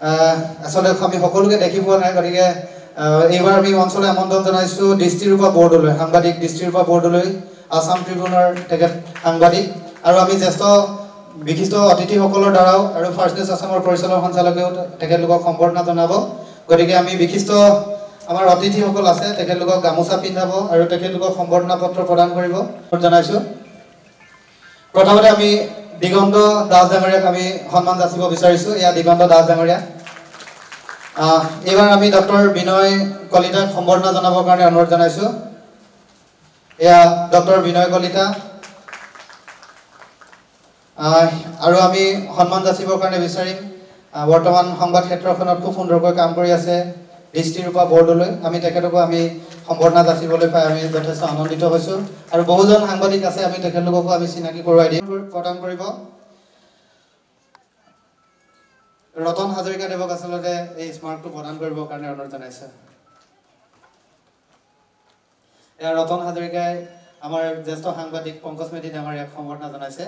আসলে আমি সকলোকে দেখি পোৱা নাই গতিকে এইবাৰ আমি অঞ্চলে আমন্ত্ৰণ জনাইছো দৃষ্টিৰূপা বৰদলৈ সাংবাদিক দৃষ্টিৰূপা বৰদলৈ আসাম ট্ৰিবিউনৰ তেখেত সাংবাদিক আৰু আমি জ্যেষ্ঠ বিশিষ্ট অতিথিসকলৰ দ্বাৰাও আৰু ফাৰ্ষ্ট নিউজ আসামৰ পৰিচালক সঞ্চালকেও তেখেতলোকক সম্বৰ্ধনা জনাব গতিকে আমি বিশিষ্ট আমাৰ অতিথিসকল আছে তেখেতলোকক গামোচা পিন্ধাব আৰু তেখেতলোকক সম্বৰ্ধনা পত্ৰ প্ৰদান কৰিব জনাইছো প্ৰথমতে আমি দিগন্ত দাস ডাঙৰীয়াক আমি সন্মান যাচিব বিচাৰিছো এয়া দিগন্ত দাস ডাঙৰীয়া এবাৰ আমি ডক্টৰ বিনয় কলিতাক সম্বৰ্ধনা জনাবৰ কাৰণে অনুৰোধ জনাইছো এয়া ডক্টৰ বিনয় কলিতা আৰু আমি সন্মান যাচিবৰ কাৰণে বিচাৰিম বৰ্তমান সংবাদ ক্ষেত্ৰখনত খুব সুন্দৰকৈ কাম কৰি আছে দৃষ্টিৰূপা বৰদলৈ আমি তেখেতকো আমি সম্বৰ্ধনা যাচিবলৈ পাই আমি যথেষ্ট আনন্দিত হৈছো আৰু বহুজন সাংবাদিক আছে আমি তেখেতলোককো আমি চিনাকি কৰোৱাই দিম প্ৰদান কৰিব ৰতন হাজৰিকা দেৱক আচলতে এই স্মাৰকটো প্ৰদান কৰিবৰ কাৰণে অনুৰোধ জনাইছে এয়া ৰতন হাজৰিকাই আমাৰ জ্যেষ্ঠ সাংবাদিক পংকজ মেধি ডাঙৰীয়াক সম্বৰ্ধনা জনাইছে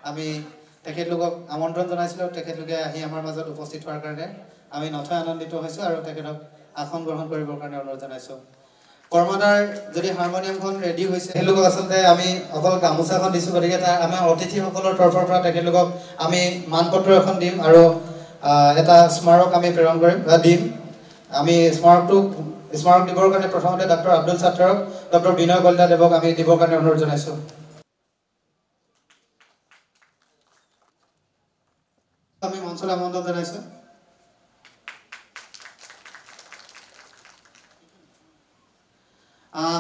আমি তেখেতলোকক আমন্ত্ৰণ জনাইছিলো তেখেতলোকে আহি আমাৰ মাজত উপস্থিত হোৱাৰ কাৰণে আমি নথৈ আনন্দিত হৈছো আৰু তেখেতক আসন গ্ৰহণ কৰিবৰ কাৰণে অনুৰোধ জনাইছো কৰ্মদাৰ যদি হাৰমনিয়ামখন ৰেডি হৈছে তেখেতলোকক আচলতে আমি অকল গামোচাখন দিছো গতিকে আমাৰ অতিথিসকলৰ তৰফৰ পৰা তেখেতলোকক আমি মানপত্ৰ এখন দিম আৰু এটা স্মাৰক আমি প্ৰেৰণ কৰিম দিম আমি স্মাৰক দিবৰ কাৰণে প্ৰথমতে ডক্টৰ আব্দুল ছাত্ৰক ডক্টৰ বিনয় কলিতা দেৱক আমি দিবৰ কাৰণে অনুৰোধ জনাইছো আমি মঞ্চলৈ আমন্ত্ৰণ জনাইছো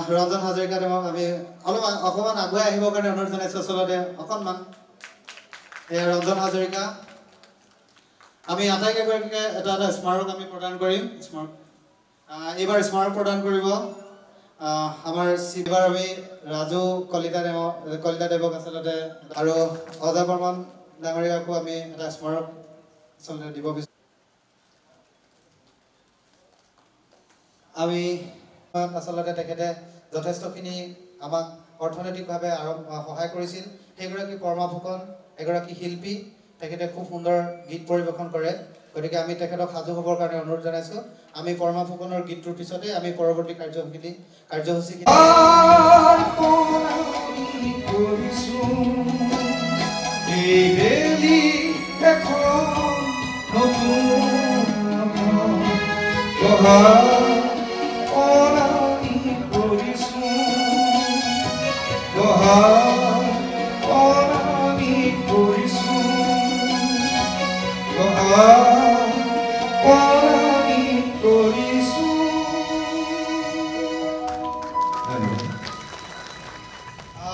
ৰঞ্জন হাজৰিকা দেৱক আমি অকমান আগুৱাই আহিবৰ কাৰণে অনুৰোধ জনাইছো আচলতে অকণমান ৰঞ্জন হাজৰিকা আমি আটাইকেইগৰাকীকে এটা এটা স্মাৰক আমি প্ৰদান কৰিম স্মাৰক এইবাৰ স্মাৰক প্ৰদান কৰিব আমাৰ এইবাৰ আমি ৰাজু কলিতা দেৱক আচলতে আৰু অজয় বৰ্মন ডাঙৰীয়াকো আমি এটা স্মাৰক আচলতে দিব বিচাৰিম আমি আচলতে তেখেতে যথেষ্টখিনি আমাক অৰ্থনৈতিকভাৱে সহায় কৰিছিল সেইগৰাকী পৰমা ফুকন এগৰাকী শিল্পী তেখেতে খুব সুন্দৰ গীত পৰিৱেশন কৰে গতিকে আমি তেখেতক সাজু হ'বৰ কাৰণে অনুৰোধ জনাইছো আমি পৰমা ফুকনৰ গীতটোৰ পিছতে আমি পৰৱৰ্তী কাৰ্যসূচী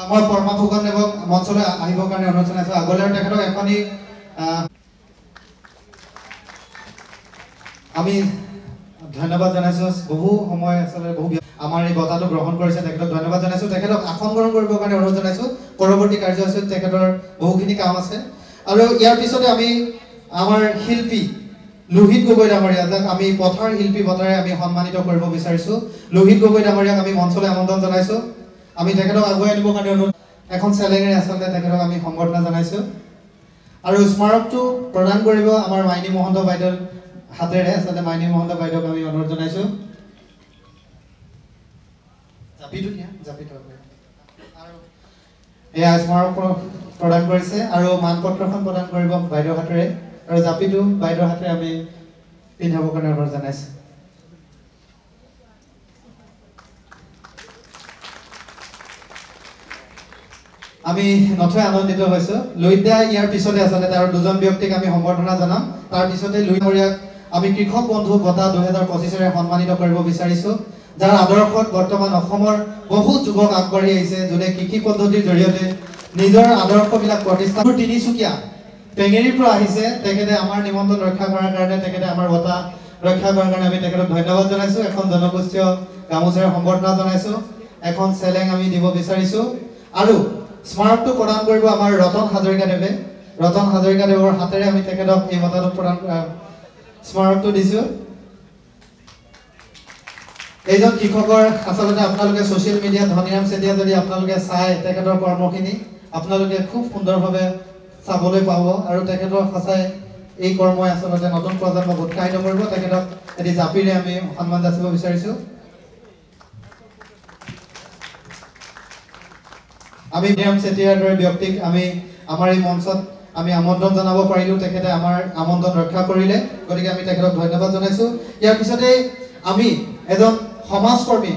মই পৰমা ফুকন দেৱক মঞ্চলৈ আহিবৰ কাৰণে অনুৰোধ জনাইছো আগলৈ তেখেতক এখনি আমি ধন্যবাদ জনাইছো বহু সময় আচলতে বহু আমাৰ এই বঁটাটো গ্ৰহণ কৰিছে তেখেতক ধন্যবাদ জনাইছো তেখেতক আসন গ্ৰহণ কৰিবৰ কাৰণে অনুৰোধ জনাইছো পৰৱৰ্তী কাৰ্যসূচীত তেখেতৰ বহুখিনি কাম আছে আৰু ইয়াৰ পিছতে আমি আমাৰ শিল্পী লোহিত গগৈ ডাঙৰীয়া যাক আমি পথাৰ শিল্পী বঁটাৰে আমি সন্মানিত কৰিব বিচাৰিছো লোহিত গগৈ ডাঙৰীয়াক আমি মঞ্চলৈ আমন্ত্ৰণ জনাইছো আমি তেখেতক আগুৱাই আনিবৰ কাৰণে অনুৰোধ এখন চেলেঙেৰে আচলতে তেখেতক আমি সম্বৰ্ধনা জনাইছো আৰু স্মাৰকটো প্ৰদান কৰিব আমাৰ মাইনী মহন্ত বাইদেউৰ হাতেৰে আচলতে মাইনী মহন্ত বাইদেউক আমি অনুৰোধ জনাইছো আৰু এয়া স্মাৰক প্ৰদান কৰিছে আৰু মানপত্ৰখন প্ৰদান কৰিব বাইদেউৰ হাতেৰে আৰু জাপিটো বাইদেউৰ হাতেৰে আমি পিন্ধাবৰ কাৰণে অনুৰোধ জনাইছো আমি নথৈ আনন্দিত হৈছো লুইদা ইয়াৰ পিছতে আচলতে আৰু দুজন ব্যক্তিক আমি সম্বৰ্ধনা জনাম তাৰ পিছতে লুইদাৰীয়াক আমি কৃষক বন্ধু বঁটা 2025ৰে সন্মানিত কৰিব বিচাৰিছো যাৰ আদৰ্শত বৰ্তমান অসমৰ বহু যুৱক আগবাঢ়ি আহিছে যোনে কৃষি পদ্ধতিৰ জৰিয়তে নিজৰ আদৰ্শবিলাক প্ৰতিষ্ঠা তিনিচুকীয়া পেঙেৰিৰ পৰা আহিছে তেখেতে আমাৰ নিমন্ত্ৰণ ৰক্ষা কৰাৰ কাৰণে তেখেতে আমাৰ বঁটা ৰক্ষা কৰাৰ কাৰণে আমি তেখেতক ধন্যবাদ জনাইছো এখন জনগোষ্ঠীয় গামোচাৰে সম্বৰ্ধনা জনাইছো এখন চেলেং আমি দিব বিচাৰিছো আৰু স্মাৰকটো প্ৰদান কৰিব আমাৰ ৰতন হাজৰিকা দেৱৰ হাতেৰে আমি তেখেতক এই বঁটাটো প্ৰদান স্মাৰকটো দিছো এইজন কৃষকৰ আচলতে আপোনালোকে সোশ্যাল মিডিয়াত ধনীৰাম চেতিয়া যদি আপোনালোকে চাই তেখেতৰ কৰ্মখিনি আপোনালোকে খুব সুন্দৰভাৱে চাবলৈ পাব আৰু তেখেতৰ সঁচাই এই কৰ্মই আচলতে নতুন প্ৰজন্মক উৎসাহিত কৰিব তেখেতক এটি জাপিৰে আমি সন্মান যাচিব বিচাৰিছোঁ আমি নিয়ম চেতিয়াৰ দৰে ব্যক্তিক আমি আমাৰ এই মঞ্চত আমি আমন্ত্ৰণ জনাব পাৰিলোঁ তেখেতে আমাৰ আমন্ত্ৰণ ৰক্ষা কৰিলে গতিকে আমি তেখেতক ধন্যবাদ জনাইছোঁ ইয়াৰ পিছতে আমি এজন সমাজকৰ্মী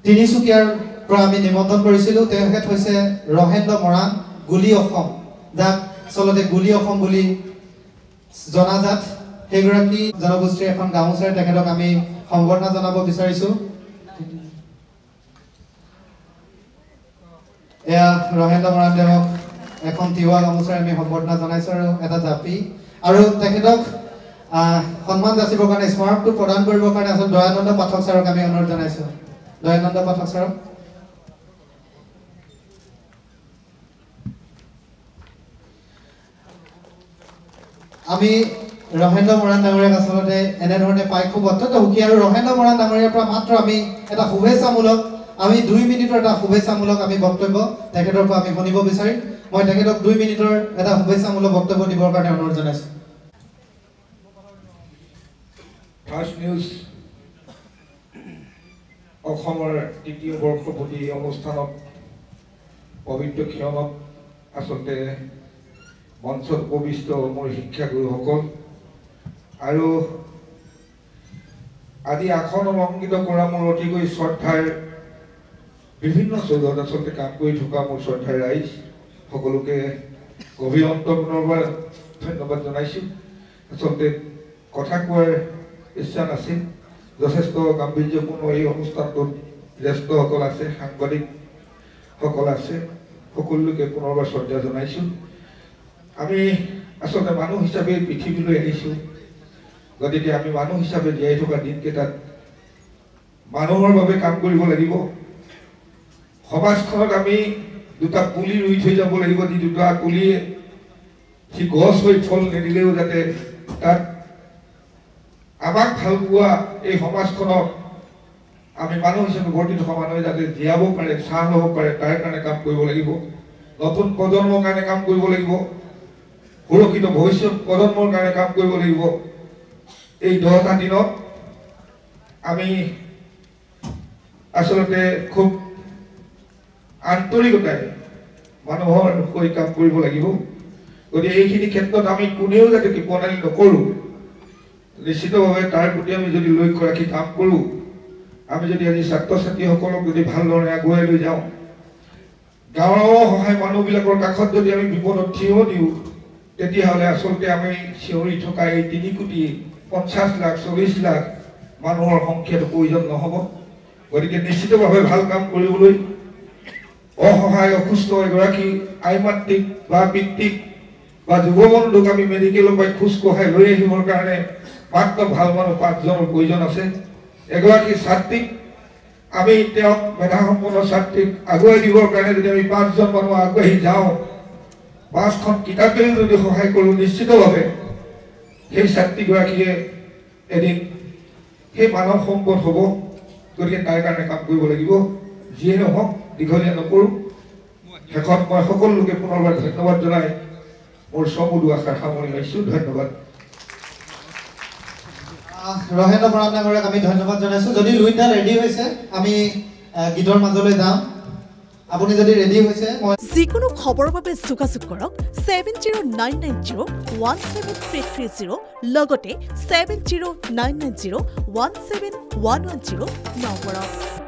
তিনিচুকীয়াৰ পৰা আমি নিমন্ত্ৰণ কৰিছিলোঁ তেখেত হৈছে ৰহেন্দ্ৰ মৰাণ গুলি অসম যাক আচলতে গুলি অসম বুলি জনাজাত সেইগৰাকী জনগোষ্ঠীৰ এখন গামোচাৰে তেখেতক আমি সম্বৰ্ধনা জনাব বিচাৰিছোঁ এয়া ৰহেন্দ্ৰ মৰাণ দেৱক এখন তিৱা গামোচাৰে আমি সম্বৰ্ধনা জনাইছোঁ আৰু এটা জাপি আৰু তেখেতক সন্মান যাচিবৰ কাৰণে স্মাৰকটো প্ৰদান কৰিবৰ কাৰণে আচলতে দয়ানন্দ পাঠক ছাৰক আমি অনুৰোধ জনাইছোঁ দয়ানন্দ পাঠক ছাৰক আমি ৰহেন্দ্ৰ মৰাণ ডাঙৰীয়াক আচলতে এনেধৰণে পাই খুব অত্যন্ত সুখী আৰু ৰহেন্দ্ৰ মৰাণ ডাঙৰীয়াৰ পৰা মাত্ৰ আমি এটা শুভেচ্ছামূলক আমি 2 মিনিটৰ এটা শুভেচ্ছামূলক আমি বক্তব্য তেখেতৰ পৰা আমি শুনিব বিচাৰিম মই তেখেতক 2 মিনিটৰ এটা শুভেচ্ছামূলক বক্তব্য দিবৰ কাৰণে অনুৰোধ জনাইছোঁ ফাৰ্ষ্ট নিউজ অসমৰ তৃতীয় বৰ্ষপতি অনুষ্ঠানত পবিত্ৰ ক্ষণত আচলতে মঞ্চত উপবিষ্ট মোৰ শিক্ষাগুৰুসকল আৰু আজি আসন অলংকৃত কৰা মোৰ অতিকৈ শ্ৰদ্ধাৰ বিভিন্ন চৌধত আচলতে কাম কৰি থকা মোৰ শ্ৰদ্ধাৰ ৰাইজ সকলোকে গভীৰ অন্তৰ্মনৰ পৰা ধন্যবাদ জনাইছোঁ আচলতে কথা কোৱাৰ ইচ্ছা নাছিল যথেষ্ট গাম্ভীৰ্যপূৰ্ণ এই অনুষ্ঠানটোত জ্যেষ্ঠসকল আছে সাংবাদিকসকল আছে সকলোকে পুনৰবাৰ শ্ৰদ্ধা জনাইছোঁ আমি আচলতে মানুহ হিচাপে পৃথিৱীলৈ আহিছোঁ গতিকে আমি মানুহ হিচাপে জীয়াই থকা দিনকেইটাত মানুহৰ বাবে কাম কৰিব লাগিব সমাজখনত আমি দুটা পুলি ৰুই থৈ যাব লাগিব যি দুটা পুলিয়ে সি গছ হৈ ফল নিদিলেও যাতে তাত আমাক ভাল পোৱা এই সমাজখনত আমি মানুহ হিচাপে ভৰ্তি থকা মানুহে যাতে জীয়াব পাৰে ছাঁ ল'ব পাৰে তাৰ কাৰণে কাম কৰিব লাগিব নতুন প্ৰজন্মৰ কাৰণে কাম কৰিব লাগিব সুৰক্ষিত ভৱিষ্যত প্ৰজন্মৰ কাৰণে কাম কৰিব লাগিব এই 10টা দিনত আমি আচলতে খুব আন্তৰিকতাৰে মানুহৰ হৈ কাম কৰিব লাগিব গতিকে এইখিনি ক্ষেত্ৰত আমি কোনেও যাতে কৃপণালি নকৰোঁ নিশ্চিতভাৱে তাৰ প্ৰতি আমি যদি লক্ষ্য ৰাখি কাম কৰোঁ আমি যদি আজি ছাত্ৰ ছাত্ৰীসকলক যদি ভালদৰে আগুৱাই লৈ যাওঁ গাঁৱৰ সহায় মানুহবিলাকৰ কাষত যদি আমি বিপদত থিয় দিওঁ তেতিয়াহ'লে আচলতে আমি চিঞৰি থকা এই 3,50,00,000 40 লাখ মানুহৰ সংখ্যাটো প্ৰয়োজন নহ'ব গতিকে নিশ্চিতভাৱে ভাল কাম কৰিবলৈ অসহায় অসুস্থ এগৰাকী আইমাতৃক বা পিতৃক বা যুৱবন্ধুক আমি মেডিকেলৰ পৰা খোজ কঢ়াই লৈ আহিবৰ কাৰণে মাত্ৰ ভাল মানুহ 5জনৰ প্ৰয়োজন আছে এগৰাকী ছাত্ৰীক আমি তেওঁক মেধাসম্পন্ন ছাত্ৰীক আগুৱাই দিবৰ কাৰণে যদি আমি 5জন মানুহ আগবাঢ়ি যাওঁ 5খন কিতাপেও যদি সহায় কৰোঁ নিশ্চিতভাৱে সেই ছাত্ৰীগৰাকীয়ে এদিন সেই মানৱ সম্পদ হ'ব গতিকে তাৰ কাৰণে কাম কৰিব লাগিব যিয়ে নহওক দীঘলীয়া নকৰোঁ শেষত মই সকলো লোকে পুনৰবাৰ ধন্যবাদ জনাই মোৰ চমুদু আশাৰ সামৰণি মাৰিছোঁ ধন্যবাদ ৰহেন্দ্ৰ মৰাণ ডাঙৰীয়াক আমি ধন্যবাদ জনাইছোঁ যদি লুইটডা ৰেডি হৈছে আমি গীতৰ মাজলৈ যাম আপুনি যদি ৰেডি হৈছে মই যিকোনো খবৰৰ বাবে যোগাযোগ কৰক 7099017330 লগতে 7099017110 নম্বৰত